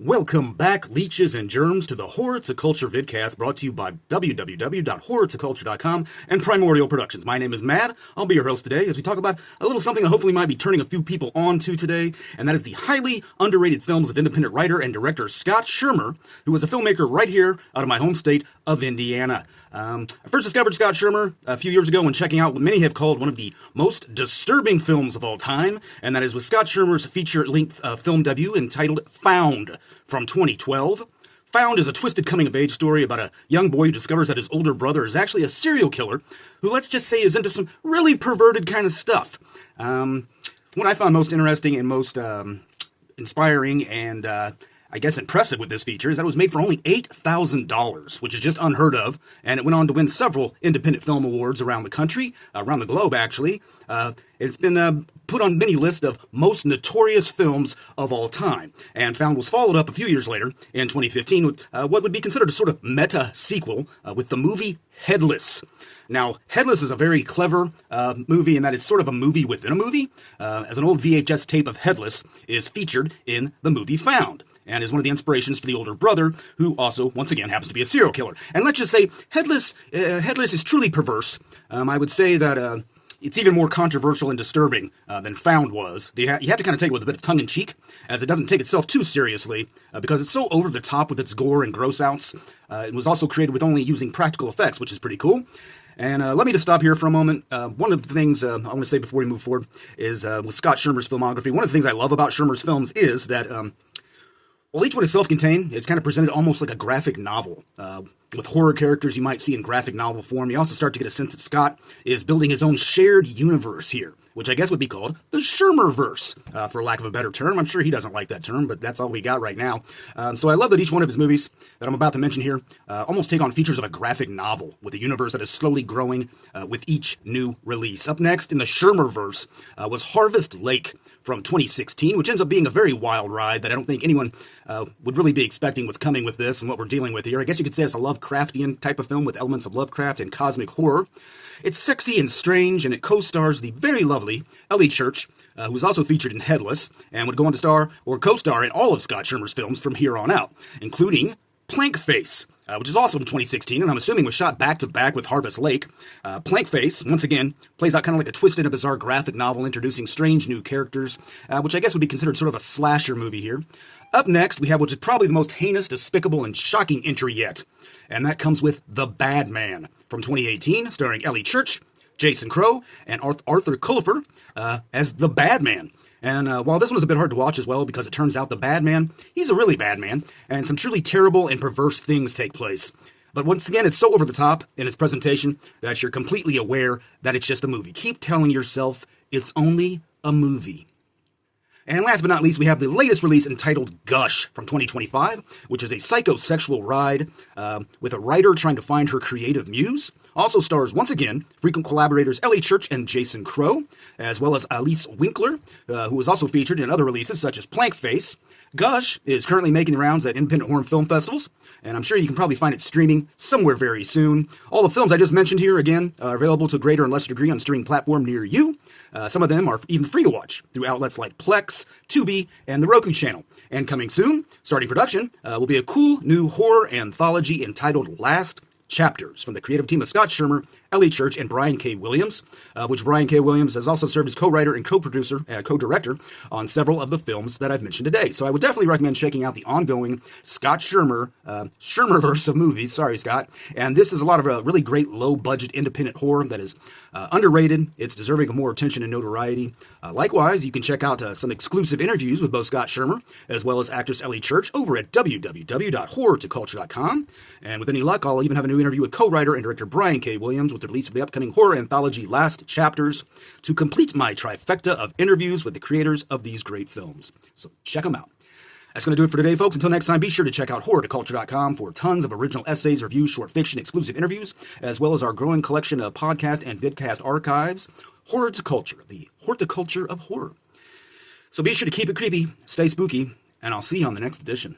Welcome back, leeches and germs, to the Horror to Culture vidcast brought to you by www.horrortoculture.com and Primordial Productions. My name is Matt. I'll be your host today as we talk about a little something that hopefully might be turning a few people on to today, and that is the highly underrated films of independent writer and director Scott Schirmer, who is a filmmaker right here out of my home state of Indiana. I first discovered Scott Schirmer a few years ago when checking out what many have called one of the most disturbing films of all time, and that is with Scott Schirmer's feature-length film debut entitled Found from 2012. Found is a twisted coming-of-age story about a young boy who discovers that his older brother is actually a serial killer who, let's just say, is into some really perverted kind of stuff. What I found most interesting and most inspiring and I guess impressive with this feature is that it was made for only $8,000, which is just unheard of, and it went on to win several independent film awards around the country, around the globe actually. It's been put on many lists of most notorious films of all time, and Found was followed up a few years later in 2015 with what would be considered a sort of meta sequel with the movie Headless. Now, Headless is a very clever movie in that it's sort of a movie within a movie, as an old VHS tape of Headless is featured in the movie Found, and is one of the inspirations for the older brother, who also, once again, happens to be a serial killer. And let's just say, Headless is truly perverse. I would say that it's even more controversial and disturbing than Found was. You have to kind of take it with a bit of tongue-in-cheek, as it doesn't take itself too seriously, because it's so over-the-top with its gore and gross-outs. It was also created with only using practical effects, which is pretty cool. And let me just stop here for a moment. One of the things I want to say before we move forward is with Scott Schirmer's filmography, one of the things I love about Schirmer's films is that while each one is self-contained, it's kind of presented almost like a graphic novel. With horror characters you might see in graphic novel form, you also start to get a sense that Scott is building his own shared universe here, which I guess would be called the Schirmerverse, for lack of a better term. I'm sure he doesn't like that term, but that's all we got right now. So I love that each one of his movies that I'm about to mention here almost take on features of a graphic novel, with a universe that is slowly growing with each new release. Up next in the Schirmerverse was Harvest Lake from 2016, which ends up being a very wild ride that I don't think anyone would really be expecting what's coming with this and what we're dealing with here. I guess you could say it's a Lovecraftian type of film with elements of Lovecraft and cosmic horror. It's sexy and strange, and it co-stars the very lovely Ellie Church, who was also featured in Headless, and would go on to star or co-star in all of Scott Schirmer's films from here on out, including Plankface, which is also from 2016, and I'm assuming was shot back-to-back with Harvest Lake. Plankface, once again, plays out kind of like a twisted and bizarre graphic novel introducing strange new characters, which I guess would be considered sort of a slasher movie here. Up next, we have what is probably the most heinous, despicable, and shocking entry yet, and that comes with The Bad Man from 2018, starring Ellie Church, Jason Crow, and Arthur Cullifer as The Bad Man. And while this one was a bit hard to watch as well, because it turns out the bad man, he's a really bad man, and some truly terrible and perverse things take place. But once again, it's so over the top in its presentation that you're completely aware that it's just a movie. Keep telling yourself it's only a movie. And last but not least, we have the latest release entitled Gush from 2025, which is a psychosexual ride with a writer trying to find her creative muse. Also stars, once again, frequent collaborators Ellie Church and Jason Crow, as well as Alice Winkler, who was also featured in other releases such as Plankface. Gush is currently making the rounds at independent horror film festivals, and I'm sure you can probably find it streaming somewhere very soon. All the films I just mentioned here, again, are available to a greater and lesser degree on a streaming platform near you. Some of them are even free to watch through outlets like Plex, Tubi, and the Roku channel. And coming soon, starting production, will be a cool new horror anthology entitled Last Chapters from the creative team of Scott Schirmer, Ellie Church, and Brian K. Williams, which Brian K. Williams has also served as co-writer and co-producer, co-director on several of the films that I've mentioned today. So I would definitely recommend checking out the ongoing Scott Schirmer, Schirmerverse of movies. Sorry, Scott. And this is a lot of really great low-budget independent horror that is underrated. It's deserving of more attention and notoriety. Likewise, you can check out some exclusive interviews with both Scott Schirmer as well as actress Ellie Church over at www.horrortoculture.com. And with any luck, I'll even have a new interview with co-writer and director Brian K. Williams with the release of the upcoming horror anthology Last Chapters to complete my trifecta of interviews with the creators of these great films. So check them out. That's going to do it for today, folks. Until next time, be sure to check out horrortoculture.com for tons of original essays, reviews, short fiction, exclusive interviews, as well as our growing collection of podcast and vidcast archives. Horror to Culture, the horticulture of horror. So be sure to keep it creepy, stay spooky, and I'll see you on the next edition.